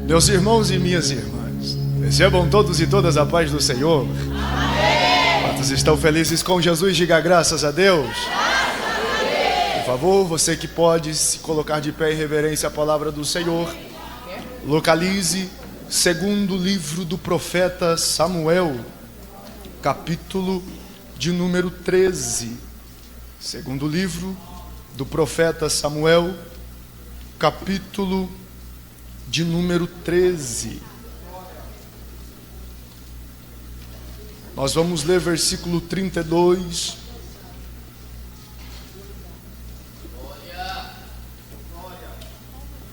Meus irmãos e minhas irmãs, recebam todos e todas a paz do Senhor. Amém. Quantos estão felizes com Jesus, diga graças a Deus. Por favor, você que pode se colocar de pé em reverência à palavra do Senhor, localize segundo livro do profeta Samuel, capítulo de número 13. Segundo livro do profeta Samuel, capítulo de número 13. Nós vamos ler versículo 32.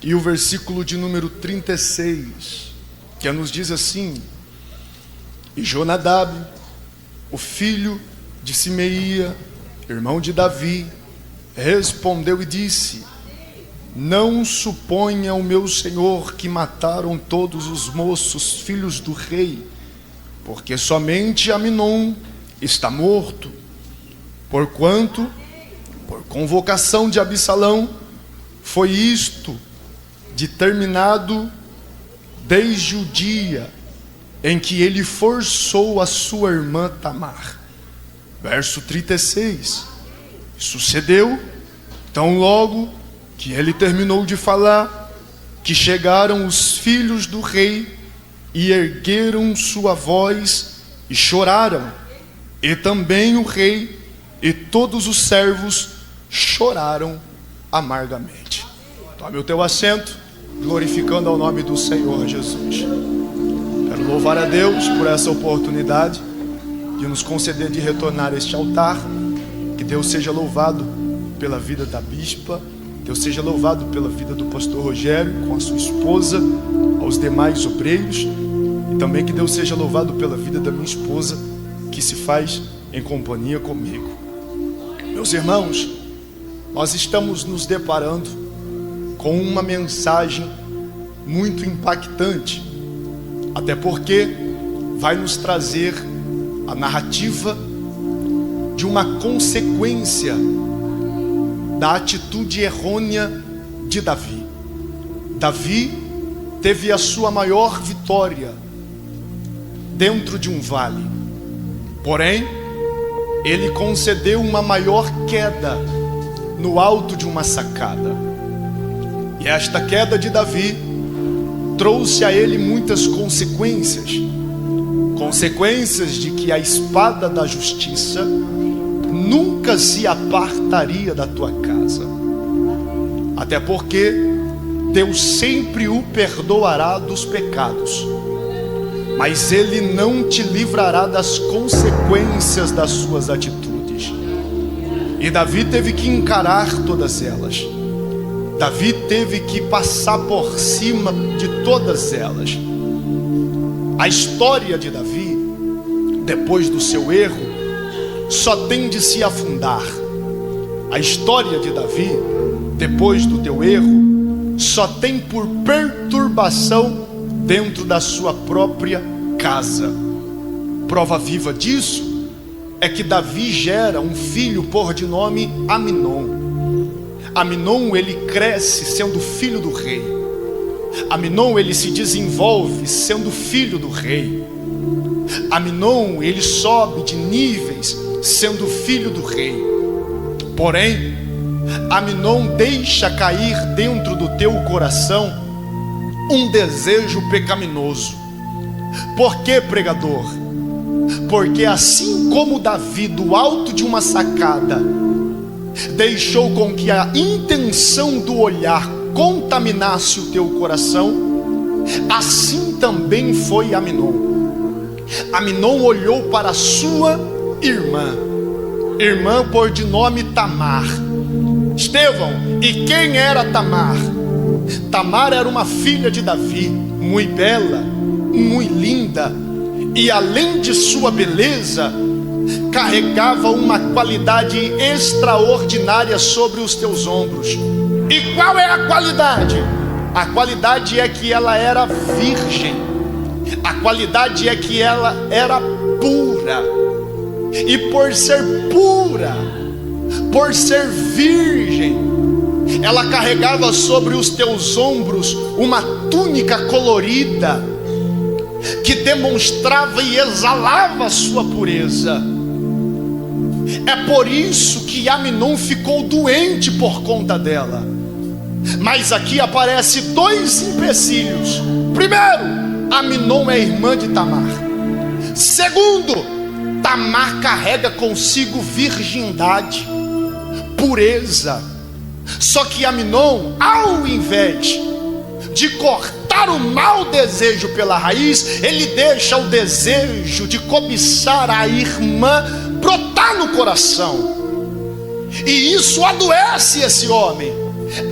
E o versículo de número 36, que nos diz assim: E Jonadab, o filho de Simeia, irmão de Davi, respondeu e disse: Não suponha o meu senhor que mataram todos os moços, filhos do rei, porque somente Aminon está morto, porquanto, por convocação de Absalão, foi isto determinado desde o dia em que ele forçou a sua irmã Tamar. Verso 36. Sucedeu, tão logo que ele terminou de falar, que chegaram os filhos do rei e ergueram sua voz e choraram, e também o rei e todos os servos choraram amargamente. Tome o teu assento, glorificando ao nome do Senhor Jesus. Quero louvar a Deus por essa oportunidade de nos conceder de retornar a este altar. Que Deus seja louvado pela vida da bispa, Deus seja louvado pela vida do pastor Rogério, com a sua esposa, aos demais obreiros, e também que Deus seja louvado pela vida da minha esposa, que se faz em companhia comigo. Meus irmãos, nós estamos nos deparando com uma mensagem muito impactante, até porque vai nos trazer a narrativa de uma consequência da atitude errônea de Davi. Davi teve a sua maior vitória dentro de um vale, porém ele concedeu uma maior queda no alto de uma sacada, e esta queda de Davi trouxe a ele muitas consequências de que a espada da justiça nunca se apartaria da tua casa, até porque Deus sempre o perdoará dos pecados, mas Ele não te livrará das consequências das suas atitudes. E Davi teve que encarar todas elas. Davi teve que passar por cima de todas elas. A história de Davi, depois do seu erro, só tem de se afundar. A história de Davi, depois do teu erro, só tem por perturbação dentro da sua própria casa. Prova viva disso é que Davi gera um filho por de nome Aminon. Aminon, ele cresce sendo filho do rei. Aminon, ele se desenvolve sendo filho do rei. Aminon, ele sobe de níveis sendo filho do rei. Porém, Aminon deixa cair dentro do teu coração um desejo pecaminoso. Por que, pregador? Porque assim como Davi, do alto de uma sacada, deixou com que a intenção do olhar contaminasse o teu coração, assim também foi Aminon. Aminon olhou para a sua irmã por de nome Tamar. Estevão, e quem era Tamar? Tamar era uma filha de Davi, muito bela, muito linda, e além de sua beleza, carregava uma qualidade extraordinária sobre os teus ombros. E qual é a qualidade? A qualidade é que ela era virgem. A qualidade é que ela era pura. E por ser pura, por ser virgem, ela carregava sobre os teus ombros uma túnica colorida que demonstrava e exalava a sua pureza. É por isso que Amnon ficou doente por conta dela. Mas aqui aparece dois empecilhos. Primeiro, Amnon é irmã de Tamar. Segundo, Tamar carrega consigo virgindade, pureza. Só que Amnon, ao invés de cortar o mau desejo pela raiz, ele deixa o desejo de cobiçar a irmã brotar no coração. E isso adoece esse homem,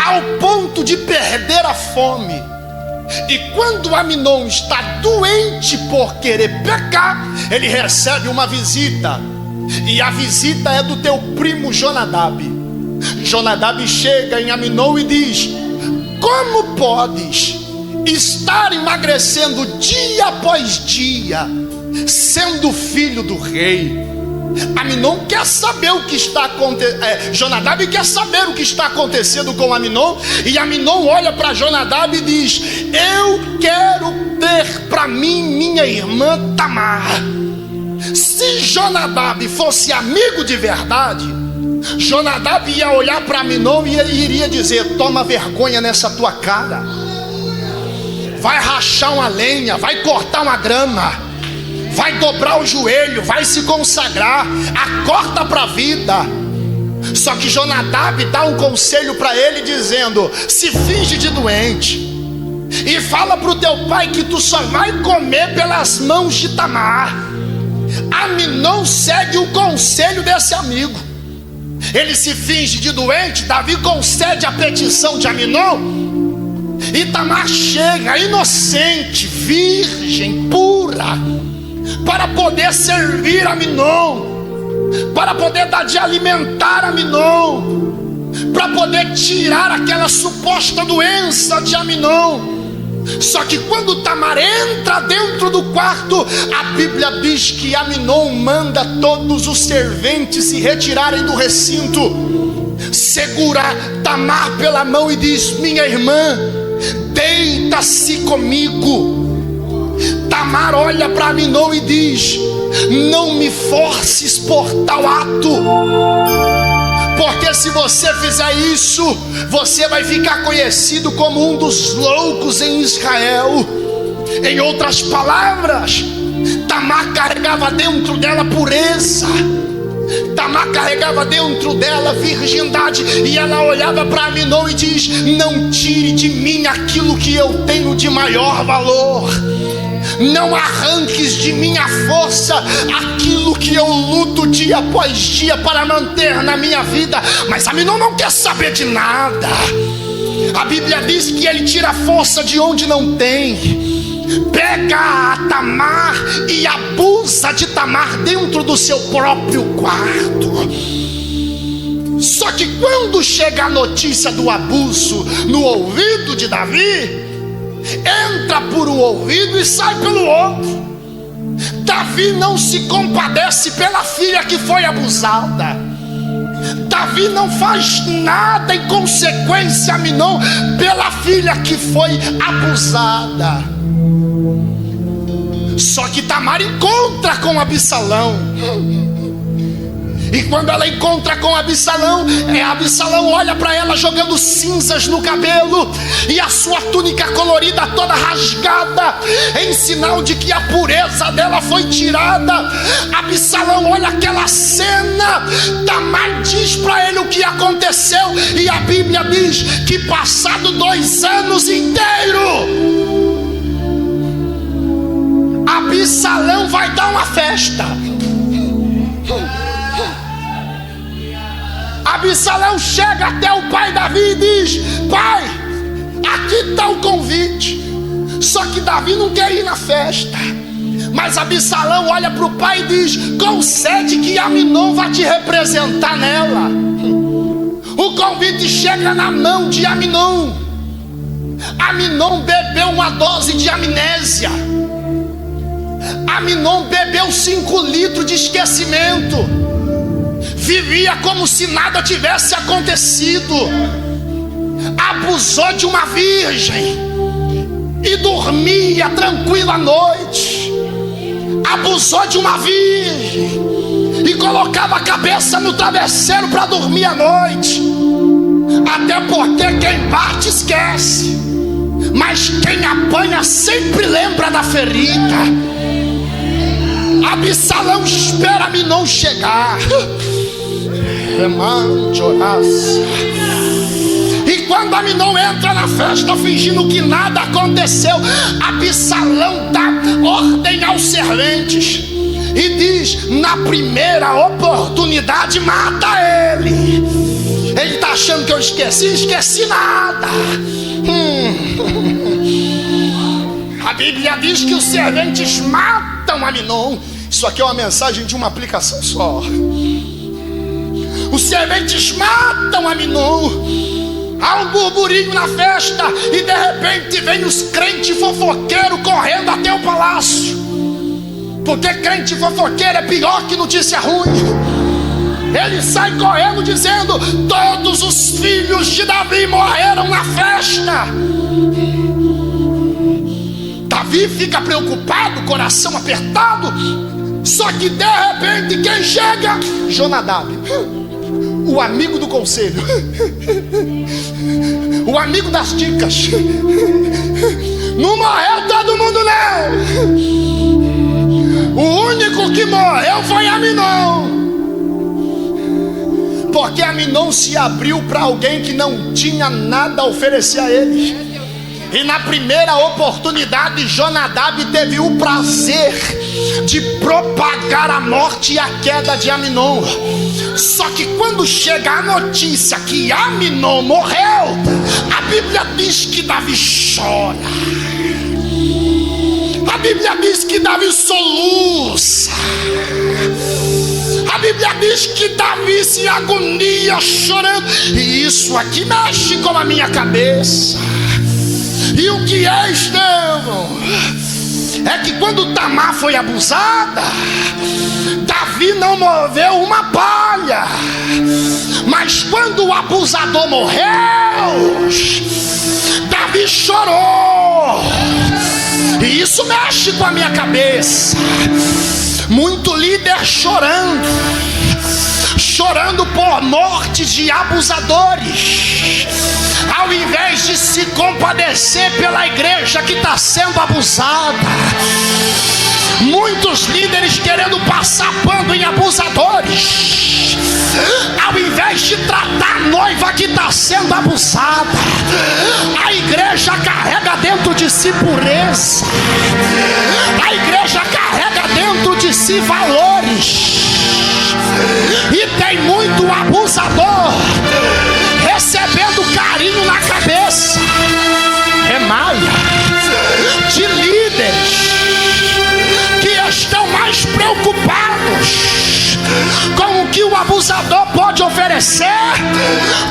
ao ponto de perder a fome. E quando Amnon está doente por querer pecar, ele recebe uma visita. E a visita é do teu primo Jonadab. Jonadab chega em Amnon e diz: como podes estar emagrecendo dia após dia, sendo filho do rei? Amnon quer saber o que está acontecendo. Jonadab quer saber o que está acontecendo com Amnon. E Amnon olha para Jonadab e diz: eu quero ter para mim minha irmã Tamar. Se Jonadab fosse amigo de verdade, Jonadab ia olhar para Amnon e ele iria dizer: toma vergonha nessa tua cara, vai rachar uma lenha, vai cortar uma grama, vai dobrar o joelho, vai se consagrar, acorda para a vida. Só que Jonadab dá um conselho para ele dizendo: se finge de doente e fala para o teu pai que tu só vai comer pelas mãos de Tamar. Amnon segue o conselho desse amigo. Ele se finge de doente. Davi concede a petição de Amnon, e Tamar chega inocente, virgem, pura, para poder servir Amnon, para poder dar de alimentar Amnon, para poder tirar aquela suposta doença de Amnon. Só que quando Tamar entra dentro do quarto, a Bíblia diz que Amnon manda todos os serventes se retirarem do recinto, segura Tamar pela mão e diz: minha irmã, deita-se comigo. Tamar olha para Amnon e diz: não me forces por tal ato, porque se você fizer isso, você vai ficar conhecido como um dos loucos em Israel. Em outras palavras, Tamar carregava dentro dela pureza, Tamar carregava dentro dela virgindade. E ela olhava para Amnon e diz: não tire de mim aquilo que eu tenho de maior valor, não arranques de minha força aquilo que eu luto dia após dia para manter na minha vida. Mas Amnon não quer saber de nada. A Bíblia diz que ele tira força de onde não tem, pega a Tamar e abusa de Tamar dentro do seu próprio quarto. Só que quando chega a notícia do abuso no ouvido de Davi, entra por um ouvido e sai pelo outro. Davi não se compadece pela filha que foi abusada. Davi não faz nada em consequência a Amnon pela filha que foi abusada. Só que Tamar encontra com Absalão. E quando ela encontra com Absalão, Absalão olha para ela jogando cinzas no cabelo e a sua túnica colorida toda rasgada, em sinal de que a pureza dela foi tirada. Absalão olha aquela cena. Tamar diz para ele o que aconteceu, e a Bíblia diz que passado 2 anos inteiros, Absalão vai dar uma festa. Absalão chega até o pai Davi e diz: pai, aqui está o convite. Só que Davi não quer ir na festa. Mas Absalão olha para o pai e diz: concede que Amnon vai te representar nela. O convite chega na mão de Amnon. Amnon bebeu uma dose de amnésia. Amnon bebeu 5 litros de esquecimento. Vivia como se nada tivesse acontecido. abusou de uma virgem e dormia tranquila à noite. Abusou de uma virgem e colocava a cabeça no travesseiro para dormir à noite. Até porque quem bate esquece, mas quem apanha sempre lembra da ferida. Absalão espera Amnon chegar. E quando Amnon entra na festa fingindo que nada aconteceu, Absalão dá ordem aos serventes e diz: na primeira oportunidade mata ele. Ele está achando que eu esqueci nada. A Bíblia diz que os serventes matam Amnon. Isso aqui é uma mensagem de uma aplicação só. Os serventes matam Amnon. Há um burburinho na festa e de repente vem os crentes fofoqueiros correndo até o palácio. Porque crente fofoqueiro é pior que notícia ruim. Ele sai correndo dizendo: todos os filhos de Davi morreram na festa. Davi fica preocupado, coração apertado. Só que de repente quem chega? Jonadab, o amigo do conselho, o amigo das dicas. Não morreu todo mundo não. O único que morreu foi Amnon. Porque Amnon se abriu para alguém que não tinha nada a oferecer a ele. E na primeira oportunidade, Jonadab teve o prazer de propagar a morte e a queda de Amnon. Só que quando chega a notícia que Amnon morreu, a Bíblia diz que Davi chora. A Bíblia diz que Davi soluça. A Bíblia diz que Davi se agonia chorando. E isso aqui mexe com a minha cabeça. E o que é, Estevão? É que quando Tamar foi abusada, Davi não moveu uma palha. Mas quando o abusador morreu, Davi chorou. E isso mexe com a minha cabeça. Muito líder chorando por morte de abusadores, ao invés de se compadecer pela igreja que está sendo abusada. Muitos líderes querendo passar pano em abusadores, ao invés de tratar a noiva que está sendo abusada. A igreja carrega dentro de si pureza. A igreja carrega dentro de si valores. E tem muito abusador recebendo carinho na cabeça. Remaia de líderes que estão mais preocupados com o que o abusador pode oferecer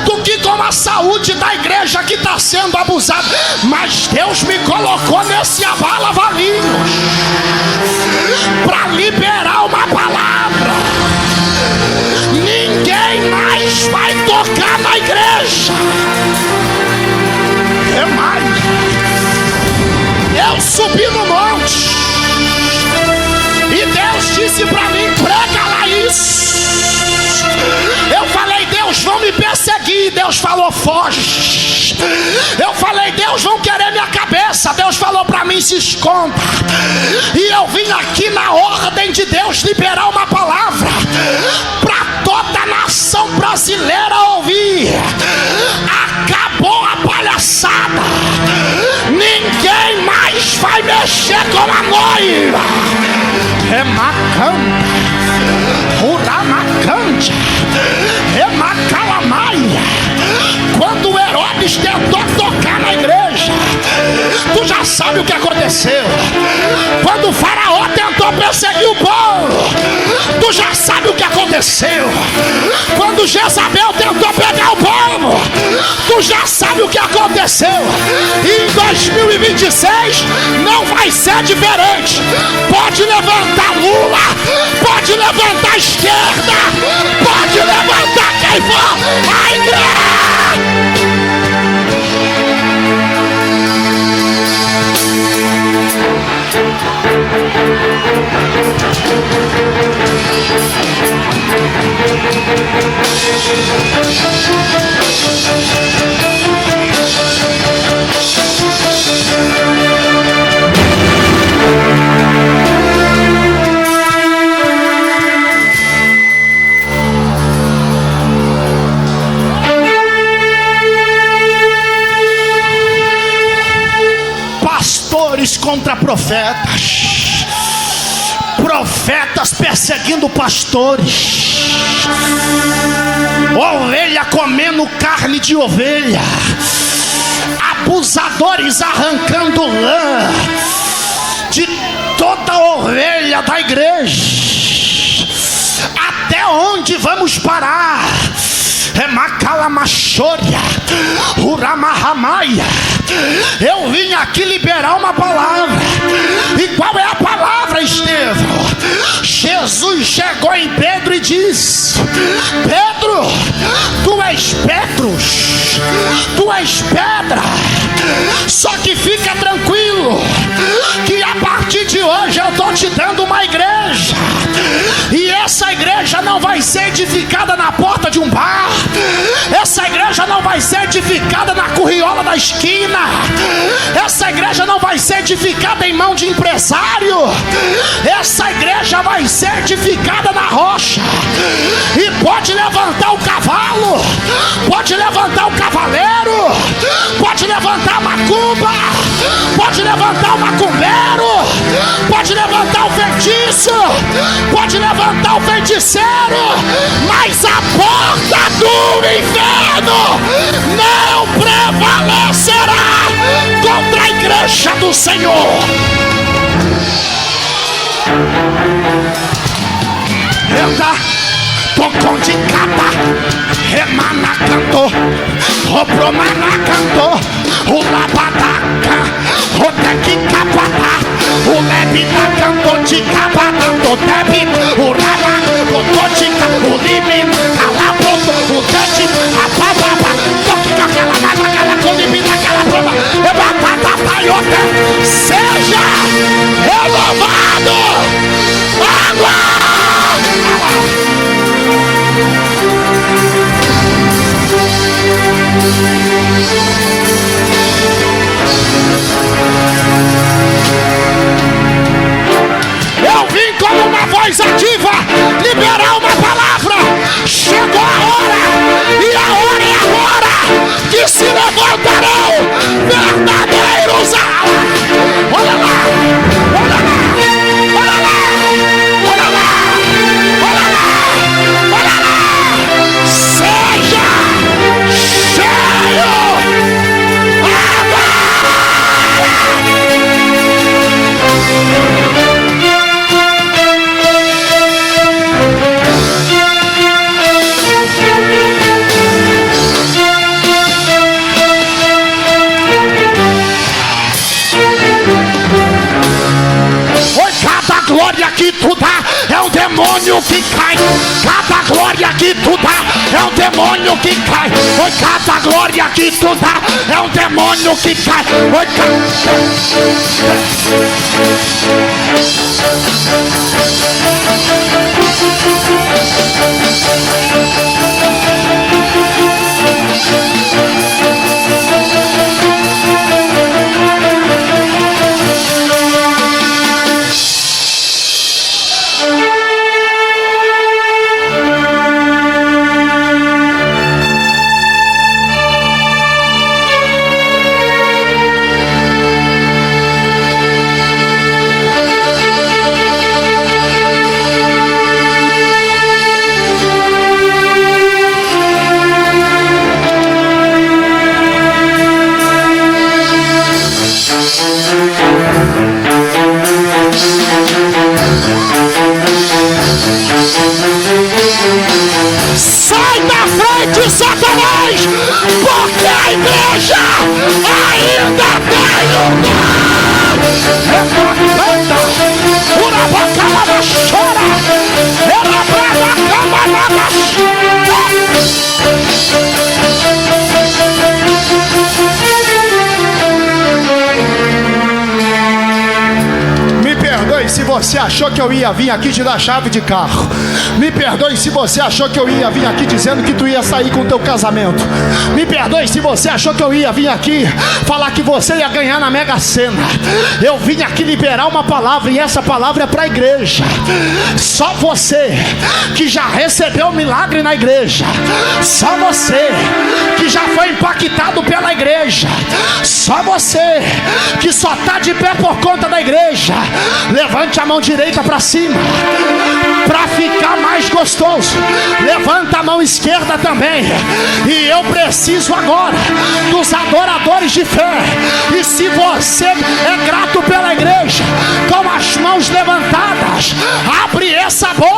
do que com a saúde da igreja que está sendo abusada. Mas Deus me colocou nesse avala-valinhos para liberar uma palavra. Ninguém mais vai tocar na igreja. É mais. Eu subi no monte e Deus disse para mim: prega lá isso. Eu falei: Deus, vão me perseguir. Deus falou: foge. Eu falei: Deus, vão querer minha cabeça. Deus falou para mim: se esconda. E eu vim aqui na ordem de Deus liberar uma palavra para toda a nação brasileira ouvir. Acabou a palhaçada. Ninguém mais vai mexer com a noiva. Remacanda, Uramacande, Remacalamaia. Quando Herodes tentou tocar na igreja, tu já sabe o que aconteceu. Quando o faraó tentou perseguir o povo, tu já sabe o que aconteceu. Quando Jezabel tentou pegar o povo, tu já sabe o que aconteceu. E em 2026 não vai ser diferente. Pode levantar Lula, pode levantar a esquerda, pode levantar quem for. A igreja Pastores contra profetas, profetas perseguindo pastores, ovelha comendo carne de ovelha, abusadores arrancando lã de toda a ovelha da igreja. Até onde vamos parar? Macalamachoria, Uramahamaya. Eu vim aqui liberar uma palavra. E qual é a palavra, Estevão? Jesus chegou em Pedro e disse: Pedro, tu és Petros, tu és pedra. Só que fica tranquilo, que a partir de hoje eu estou te dando uma igreja. E essa igreja não vai ser edificada na porta de um bar. Essa igreja não vai ser edificada na curriola da esquina. Essa igreja não vai ser edificada em mão de empresário. Essa igreja vai ser edificada na rocha. E pode levantar o cavalo, pode levantar o cavaleiro, pode levantar a macumba, pode levantar o macumbeiro, pode levantar o feitiço, pode levantar o feiticeiro, mas a porta do inferno não prevalecerá contra a igreja do Senhor. Anda, tocou de capa, remana cantou, ropromana cantou, o labadaca, o teque capata, o lebina cantou de capa, cantou tebi, o rala, o totica, o limino, calabroto, o tete, a bababa, toque aquela nada, aquela colibina, aquela prova, é batata, taiota, seja renovado, água! Eu vim como uma voz ativa liberar uma palavra. Chegou a hora, e a hora é agora que se levantarão verdadeiros alas. Olha lá, olha lá, olha lá, olha lá, olha lá, olha lá. Seja cheio agora. Glória que tu dá é um demônio que cai. Cada glória que tu dá é um demônio que cai. Oi, cada glória que tu dá é um demônio que cai. Oi, sai da frente, Satanás, porque a igreja ainda tem lugar. Pura boca na chora, ela brava cama na Me perdoe, perdoe se você achou que eu ia vir aqui te dar chave de carro. Me perdoe se você achou que eu ia vir aqui dizendo que tu ia sair com o teu casamento. Me perdoe se você achou que eu ia vir aqui falar que você ia ganhar na Mega Sena. Eu vim aqui liberar uma palavra, e essa palavra é para a igreja. Só você que já recebeu o milagre na igreja, só você que já foi impactado pela igreja, só você que só está de pé por conta da igreja, levante a mão direita para cima para ficar mais gostoso. Levanta a mão esquerda também. E eu preciso agora dos adoradores de fé. E se você é grato pela igreja, com as mãos levantadas, abre essa boca